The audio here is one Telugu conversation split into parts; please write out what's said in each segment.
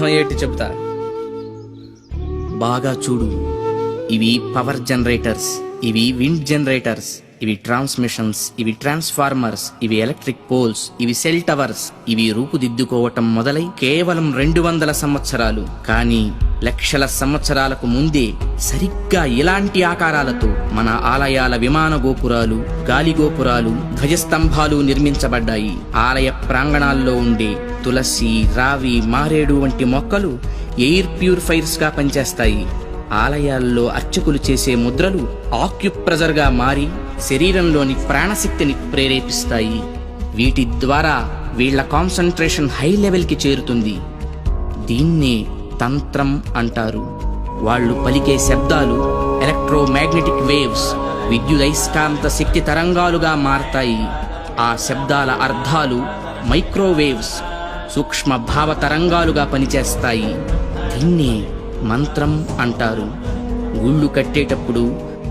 అర్థమయ్యేటి చెప్తా. బాగా చూడు. ఇవి పవర్ జనరేటర్స్, ఇవి విండ్ జనరేటర్స్, ఇవి ట్రాన్స్మిషన్స్, ఇవి ట్రాన్స్ఫార్మర్స్, ఇవి ఎలక్ట్రిక్ పోల్స్, ఇవి సెల్ టవర్స్. ఇవి రూపుదిద్దుకోవటం మొదలై కేవలం 200 సంవత్సరాలు, కానీ లక్షల సంవత్సరాలకు ముందే సరిగ్గా ఇలాంటి ఆకారాలతో మన ఆలయాల విమాన గోపురాలు, గాలి గోపురాలు, ధ్వజస్తంభాలు నిర్మించబడ్డాయి. ఆలయ ప్రాంగణాల్లో ఉండే తులసి, రావి, మారేడు వంటి మొక్కలు ఎయిర్ ప్యూరిఫైర్స్ గా పనిచేస్తాయి. ఆలయాల్లో అర్చకులు చేసే ముద్రలు ఆక్యుప్రెజర్ గా మారి శరీరంలోని ప్రాణశక్తిని ప్రేరేపిస్తాయి. వీటి ద్వారా వీళ్ల కాన్సంట్రేషన్ హై లెవెల్ కి చేరుతుంది. దీన్నే తంత్రం అంటారు. వాళ్ళు పలికే శబ్దాలు ఎలక్ట్రోమాగ్నెటిక్ వేవ్స్, విద్యుదయస్కాంత శక్తి తరంగాలుగా మారతాయి. ఆ శబ్దాల అర్థాలు మైక్రోవేవ్స్, సూక్ష్మ భావ తరంగాలుగా పనిచేస్తాయి. దీన్నే మంత్రం అంటారు. గుళ్ళు కట్టేటప్పుడు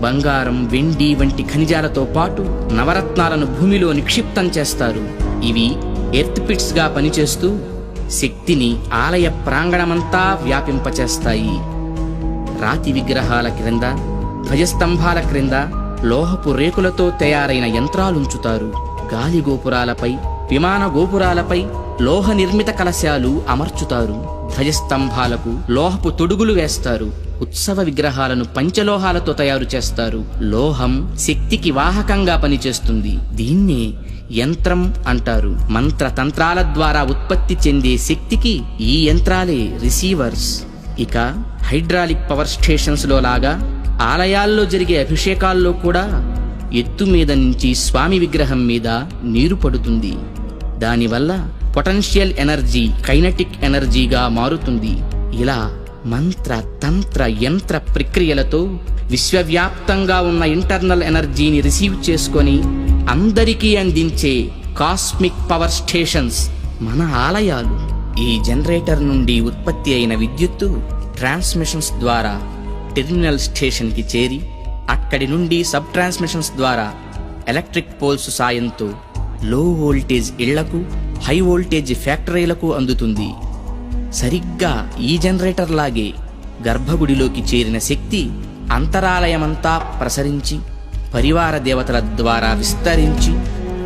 బంగారం, వెండి వంటి ఖనిజాలతో పాటు నవరత్నాలను భూమిలో నిక్షిప్తం చేస్తారు. ఇవి ఎర్త్ పిట్స్ గా పనిచేస్తూ శక్తిని ఆలయ ప్రాంగణమంతా వ్యాపింపచేస్తాయి. రాతి విగ్రహాల క్రింద, ధ్వజస్తంభాల క్రింద లోహపు రేకులతో తయారైన యంత్రాలుంచుతారు. గాలి గోపురాలపై, విమాన గోపురాలపై లోహ నిర్మిత కలశాలు అమర్చుతారు. ధ్వజస్తంభాలకు లోహపు తొడుగులు వేస్తారు. ఉత్సవ విగ్రహాలను పంచలోహాలతో తయారు చేస్తారు. లోహం శక్తికి వాహకంగా పనిచేస్తుంది. దీన్నే యంత్రం అంటారు. మంత్ర తంత్రాల ద్వారా ఉత్పత్తి చెందే శక్తికి ఈ యంత్రాలే రిసీవర్స్. ఇక హైడ్రాలిక్ పవర్ స్టేషన్స్ లో లాగా ఆలయాల్లో జరిగే అభిషేకాల్లో కూడా ఎత్తు మీద నుంచి స్వామి విగ్రహం మీద నీరు పడుతుంది. దానివల్ల పొటెన్షియల్ ఎనర్జీ కైనటిక్ ఎనర్జీగా మారుతుంది. ఇలా మంత్ర తంత్ర యంత్ర ప్రక్రియలతో విశ్వవ్యాప్తంగా ఉన్న ఇంటర్నల్ ఎనర్జీని రిసీవ్ చేసుకొని అందరికీ అందించే కాస్మిక్ పవర్ స్టేషన్స్ మన ఆలయాలు. ఈ జనరేటర్ నుండి ఉత్పత్తి అయిన విద్యుత్తు ట్రాన్స్మిషన్స్ ద్వారా టెర్మినల్ స్టేషన్ కి చేరి అక్కడి నుండి సబ్ ట్రాన్స్మిషన్స్ ద్వారా ఎలక్ట్రిక్ పోల్స్ సాయంతో లో వోల్టేజ్ ఇళ్లకు, హై వోల్టేజ్ ఫ్యాక్టరీలకు అందుతుంది. సరిగ్గా ఈ జనరేటర్ లాగే గర్భగుడిలోకి చేరిన శక్తి అంతరాలయమంతా ప్రసరించి పరివార దేవతల ద్వారా విస్తరించి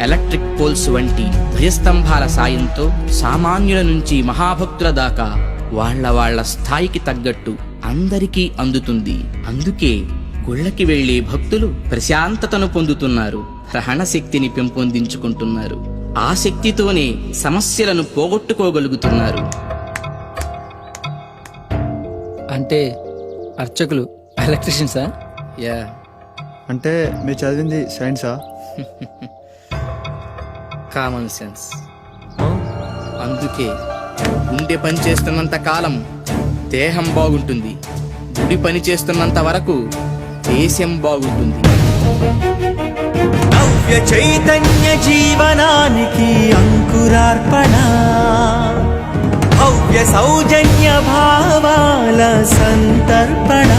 ఎలక్ట్రిక్ పోల్స్ వంటి ధ్వజస్తంభాల సాయంతో సామాన్యుల నుంచి మహాభక్తుల దాకా వాళ్ళ స్థాయికి తగ్గట్టు అందరికీ అందుతుంది. అందుకే గుళ్ళకి వెళ్లే భక్తులు ప్రశాంతతను పొందుతున్నారు, గ్రహణ శక్తిని పెంపొందించుకుంటున్నారు. ఆ శక్తితోనే సమస్యలను పోగొట్టుకోగలుగుతున్నారు. అంటే అర్చకులు ఎలక్ట్రీషియన్సా? యా. అంటే మీరు చదివింది సైన్సా? Common sense. అందుకే గుండె పని చేస్తున్నంత కాలం దేహం బాగుంటుంది, గుడి పని చేస్తున్నంత వరకు దేశం బాగుంటుంది. నవ్య చైతన్య జీవనానికి అంకురార్పణ, భవ్య సౌజన్య భావాల సంతర్పణ.